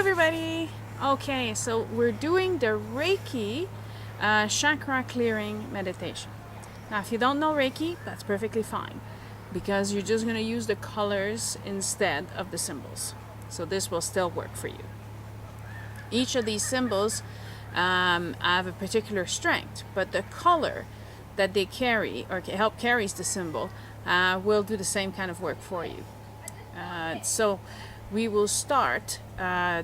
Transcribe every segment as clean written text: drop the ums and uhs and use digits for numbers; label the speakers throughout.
Speaker 1: everybody. Okay, so we're doing the Reiki chakra clearing meditation. Now, if you don't know Reiki, that's perfectly fine because you're just going to use the colors instead of the symbols. So this will still work for you. Each of these symbols have a particular strength, but the color that they carry or help carries the symbol will do the same kind of work for you. So we will start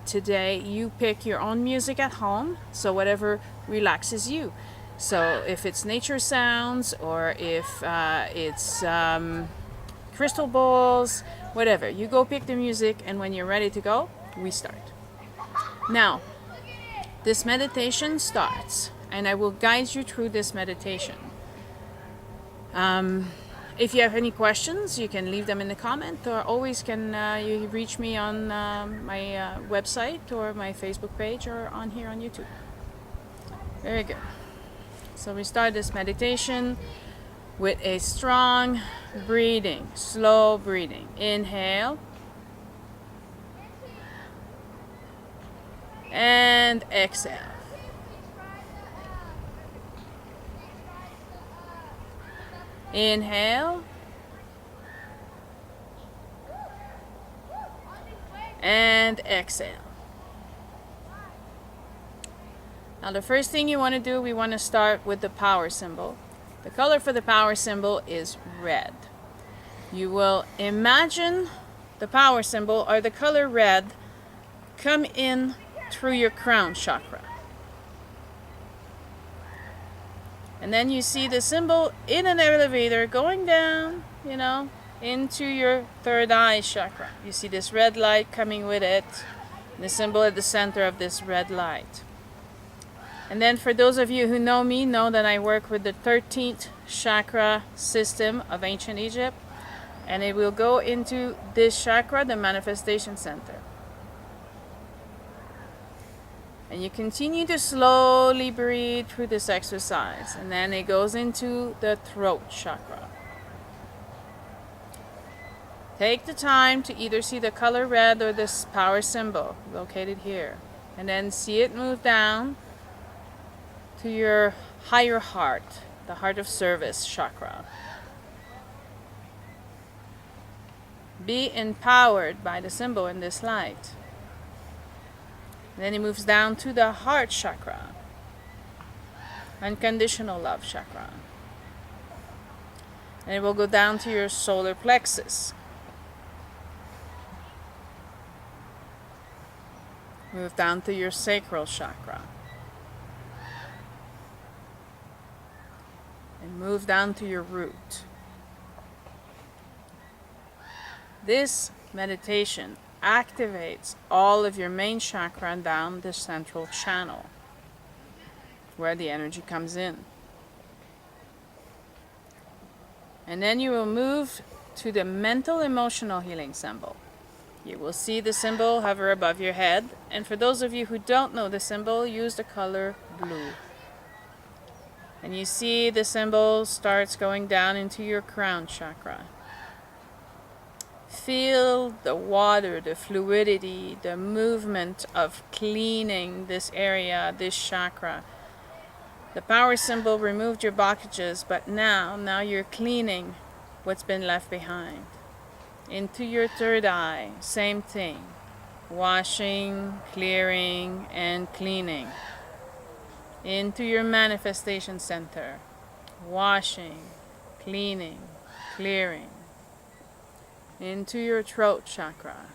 Speaker 1: today. You pick your own music at home, so whatever relaxes you. So if it's nature sounds or if it's crystal balls, whatever, you go pick the music, and when you're ready to go, we start. Now, this meditation starts, and I will guide you through this meditation. If you have any questions, you can leave them in the comment, or always can you reach me on my website or my Facebook page or on here on YouTube. Very good. So we start this meditation with a strong breathing, slow breathing. Inhale and exhale. Inhale and exhale. Now the first thing you want to do, we want to start with the power symbol. The color for the power symbol is red. You will imagine the power symbol or the color red come in through your crown chakra. And then you see the symbol in an elevator going down, into your third eye chakra. You see this red light coming with it, the symbol at the center of this red light. And then for those of you who know me, know that I work with the 13th chakra system of ancient Egypt, and it will go into this chakra, the manifestation center. And you continue to slowly breathe through this exercise. And then it goes into the throat chakra. Take the time to either see the color red or this power symbol located here. And then see it move down to your higher heart, the heart of service chakra. Be empowered by the symbol in this light. Then it moves down to the heart chakra, unconditional love chakra. And it will go down to your solar plexus. Move down to your sacral chakra. And move down to your root. This meditation activates all of your main chakra down the central channel where the energy comes in. And then you will move to the mental emotional healing symbol. You will see the symbol hover above your head, and for those of you who don't know the symbol, use the color blue. And you see the symbol starts going down into your crown chakra. Feel the water, the fluidity, the movement of cleaning this area, this chakra. The power symbol removed your blockages, but now you're cleaning what's been left behind. Into your third eye, same thing. Washing, clearing, and cleaning. Into your manifestation center. Washing, cleaning, clearing. Into your throat chakra.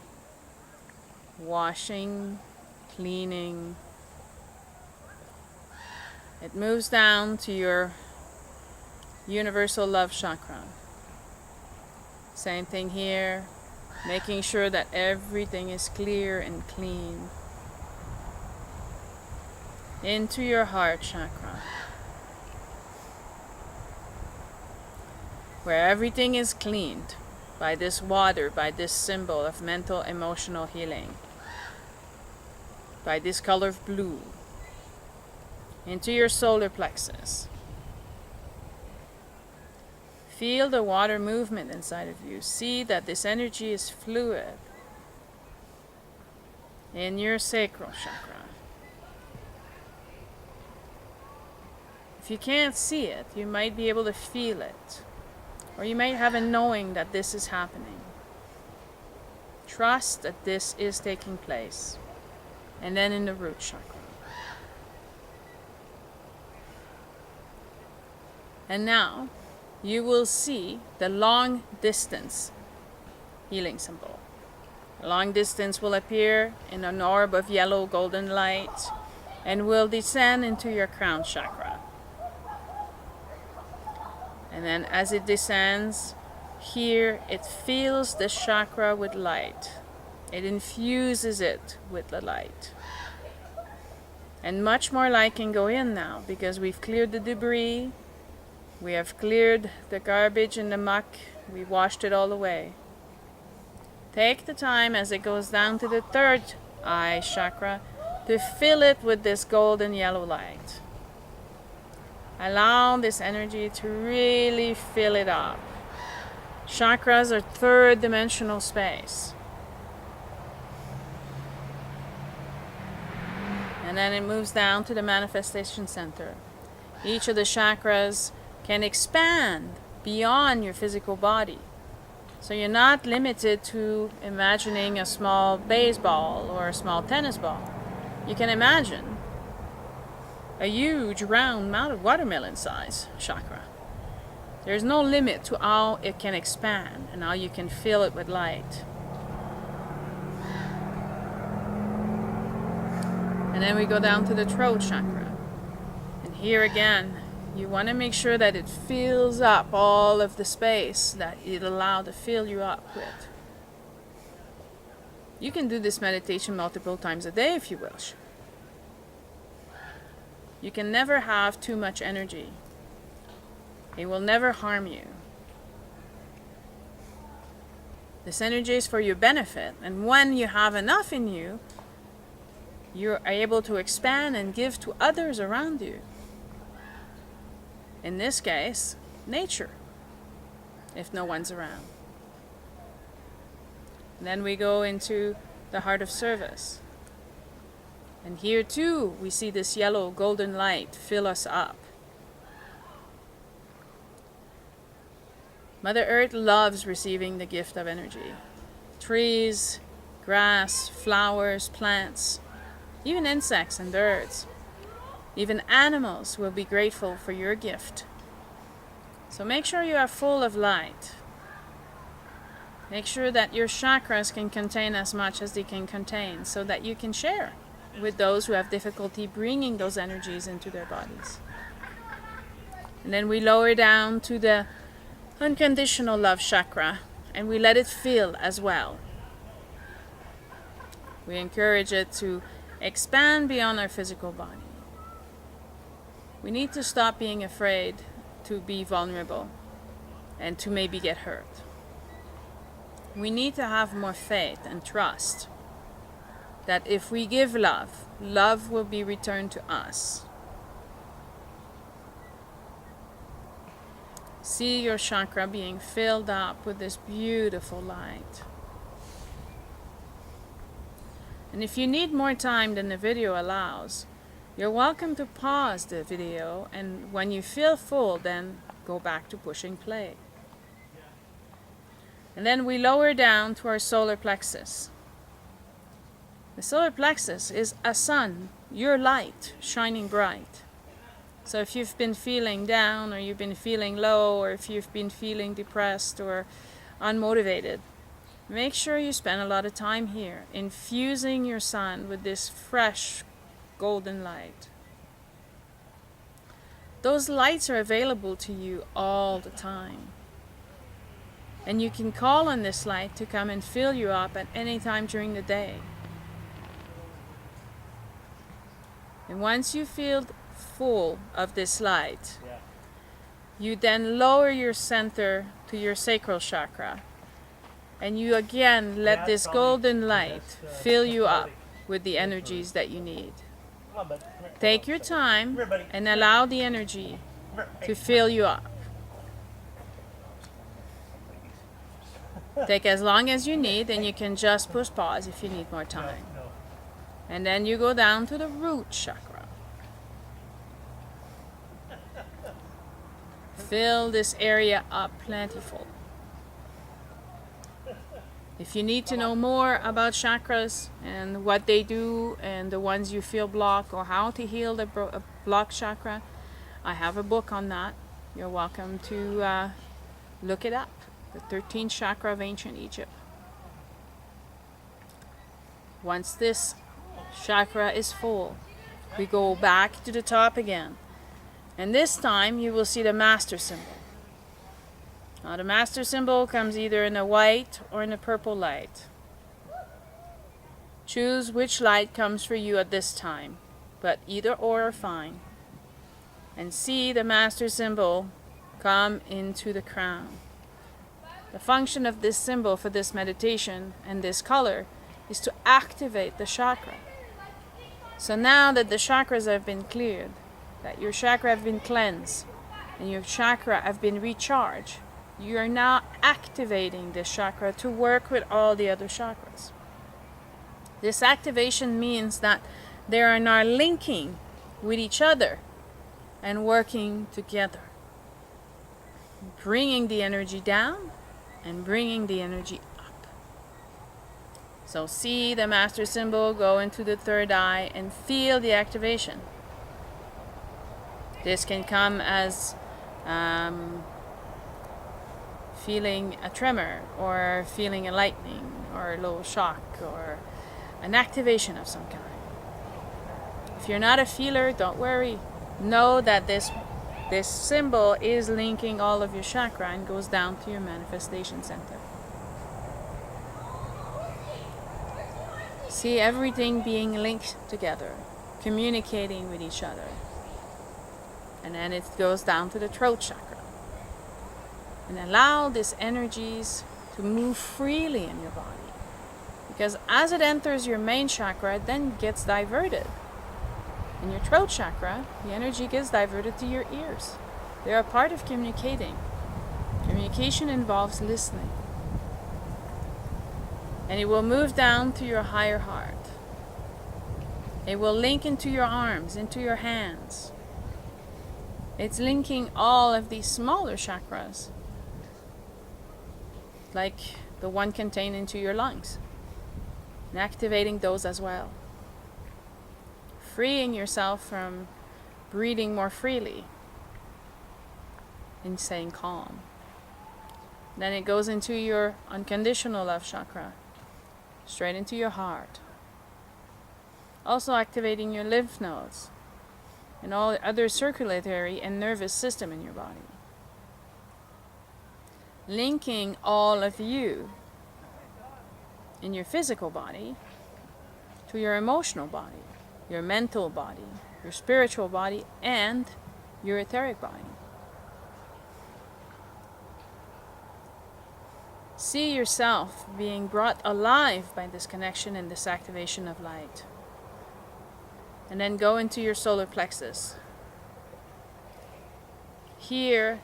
Speaker 1: Washing, cleaning. It moves down to your universal love chakra. Same thing here. Making sure that everything is clear and clean. Into your heart chakra, where everything is cleaned by this water, by this symbol of mental emotional healing, by this color of blue. Into your solar plexus. Feel the water movement inside of you. See that this energy is fluid. in your sacral chakra. If you can't see it, you might be able to feel it, or you might have a knowing that this is happening. Trust that this is taking place. And then in the root chakra. And now you will see the long distance healing symbol. The long distance will appear in an orb of yellow golden light and will descend into your crown chakra. And then as it descends, here it fills the chakra with light. It infuses it with the light. And much more light can go in now because we've cleared the debris, we have cleared the garbage and the muck, we washed it all away. Take the time as it goes down to the third eye chakra to fill it with this golden yellow light. Allow this energy to really fill it up. Chakras are third dimensional space. And then it moves down to the manifestation center. Each of the chakras can expand beyond your physical body. So you're not limited to imagining a small baseball or a small tennis ball. You can imagine a huge round watermelon size chakra. There's no limit to how it can expand and how you can fill it with light. And then we go down to the throat chakra. And here again, you want to make sure that it fills up all of the space that it allowed to fill you up with. You can do this meditation multiple times a day if you wish. You can never have too much energy. It will never harm you. This energy is for your benefit, and when you have enough in you, you are able to expand and give to others around you. In this case, nature, if no one's around. And then we go into the heart of service. And here too, we see this yellow golden light fill us up. Mother Earth loves receiving the gift of energy. Trees, grass, flowers, plants, even insects and birds. Even animals will be grateful for your gift. So make sure you are full of light. Make sure that your chakras can contain as much as they can contain so that you can share with those who have difficulty bringing those energies into their bodies. And then we lower down to the unconditional love chakra and we let it fill as well. We encourage it to expand beyond our physical body. We need to stop being afraid to be vulnerable and to maybe get hurt. We need to have more faith and trust that if we give love, love will be returned to us. See your chakra being filled up with this beautiful light. And if you need more time than the video allows, you're welcome to pause the video, and when you feel full, then go back to pushing play. And then we lower down to our solar plexus. The solar plexus is a sun, your light, shining bright. So if you've been feeling down, or you've been feeling low, or if you've been feeling depressed or unmotivated, make sure you spend a lot of time here, infusing your sun with this fresh golden light. Those lights are available to you all the time. And you can call on this light to come and fill you up at any time during the day. And once you feel full of this light, you then lower your center to your sacral chakra. And you again let this golden light fill you up with the energies that you need. Take your time and allow the energy to fill you up. Take as long as you need, and you can just push pause if you need more time. And then you go down to the root chakra. Fill this area up plentiful. If you need to know more about chakras and what they do and the ones you feel block or how to heal the blocked chakra, I have a book on that. You're welcome to look it up. The 13th chakra of ancient Egypt. Once this chakra is full, we go back to the top again. And this time you will see the master symbol. Now the master symbol comes either in a white or in a purple light. Choose which light comes for you at this time, but either or are fine. And see the master symbol come into the crown. The function of this symbol for this meditation and this color is to activate the chakra. So now that the chakras have been cleared, that your chakra have been cleansed, and your chakra have been recharged, you are now activating this chakra to work with all the other chakras. This activation means that they are now linking with each other and working together, bringing the energy down and bringing the energy up. So see the master symbol go into the third eye and feel the activation. This can come as feeling a tremor or feeling a lightning or a little shock or an activation of some kind. If you're not a feeler, don't worry. Know that this symbol is linking all of your chakra and goes down to your manifestation center. See everything being linked together, communicating with each other. And then it goes down to the throat chakra. And allow these energies to move freely in your body. Because as it enters your main chakra, it then gets diverted. In your throat chakra, the energy gets diverted to your ears. They are a part of communicating. Communication involves listening. And it will move down to your higher heart. It will link into your arms, into your hands. It's linking all of these smaller chakras, like the one contained into your lungs, and activating those as well. Freeing yourself from breathing more freely and staying calm. Then it goes into your unconditional love chakra, straight into your heart. Also activating your lymph nodes and all the other circulatory and nervous system in your body. Linking all of you in your physical body to your emotional body, your mental body, your spiritual body, and your etheric body. See yourself being brought alive by this connection and this activation of light. And then go into your solar plexus. Here,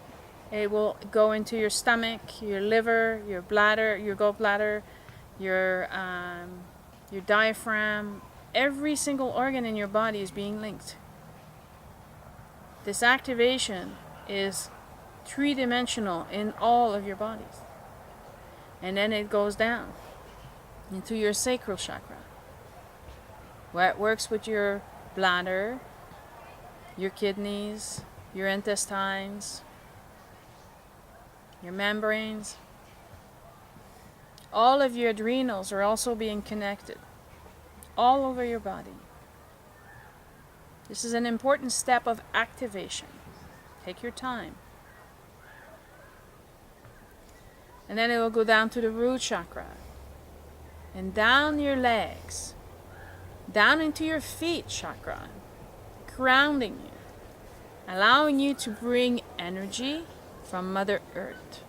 Speaker 1: it will go into your stomach, your liver, your bladder, your gallbladder, your diaphragm. Every single organ in your body is being linked. This activation is three-dimensional in all of your bodies. And then it goes down into your sacral chakra, where it works with your bladder, your kidneys, your intestines, your membranes. All of your adrenals are also being connected all over your body. This is an important step of activation. Take your time. And then it will go down to the root chakra and down your legs, down into your feet chakra, grounding you, allowing you to bring energy from Mother Earth.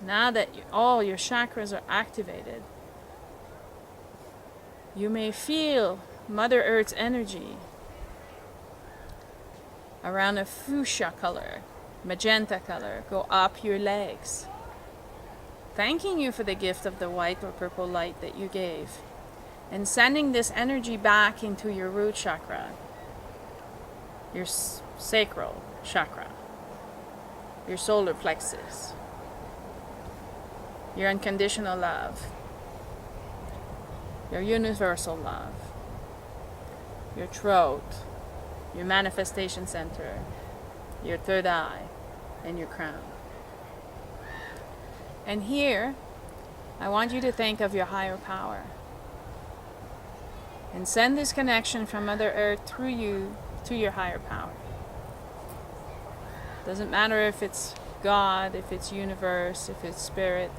Speaker 1: Now that all your chakras are activated, you may feel Mother Earth's energy around a fuchsia color, magenta color, go up your legs, thanking you for the gift of the white or purple light that you gave. and sending this energy back into your root chakra, your sacral chakra, your solar plexus, your unconditional love, your universal love, your throat, your manifestation center, your third eye, and your crown. And here, I want you to think of your higher power and send this connection from Mother Earth through you to your higher power. Doesn't matter if it's God, if it's universe, if it's spirit.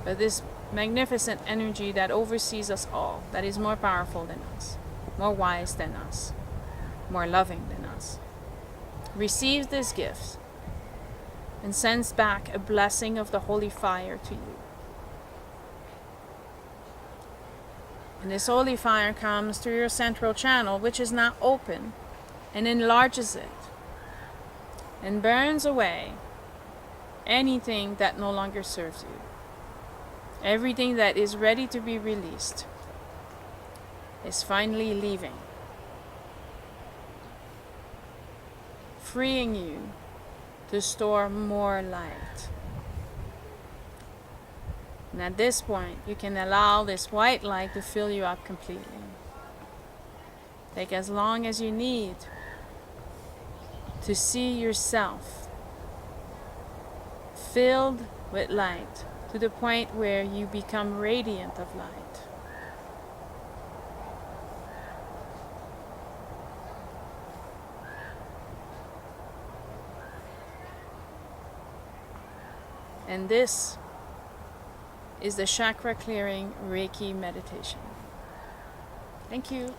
Speaker 1: But this magnificent energy that oversees us all, that is more powerful than us, more wise than us, more loving than us, receives this gift and sends back a blessing of the holy fire to you. And this holy fire comes through your central channel, which is now open, and enlarges it and burns away anything that no longer serves you. Everything that is ready to be released is finally leaving, freeing you to store more light. And at this point, you can allow this white light to fill you up completely. Take as long as you need to see yourself filled with light to the point where you become radiant of light. And this is the chakra clearing Reiki meditation. Thank you.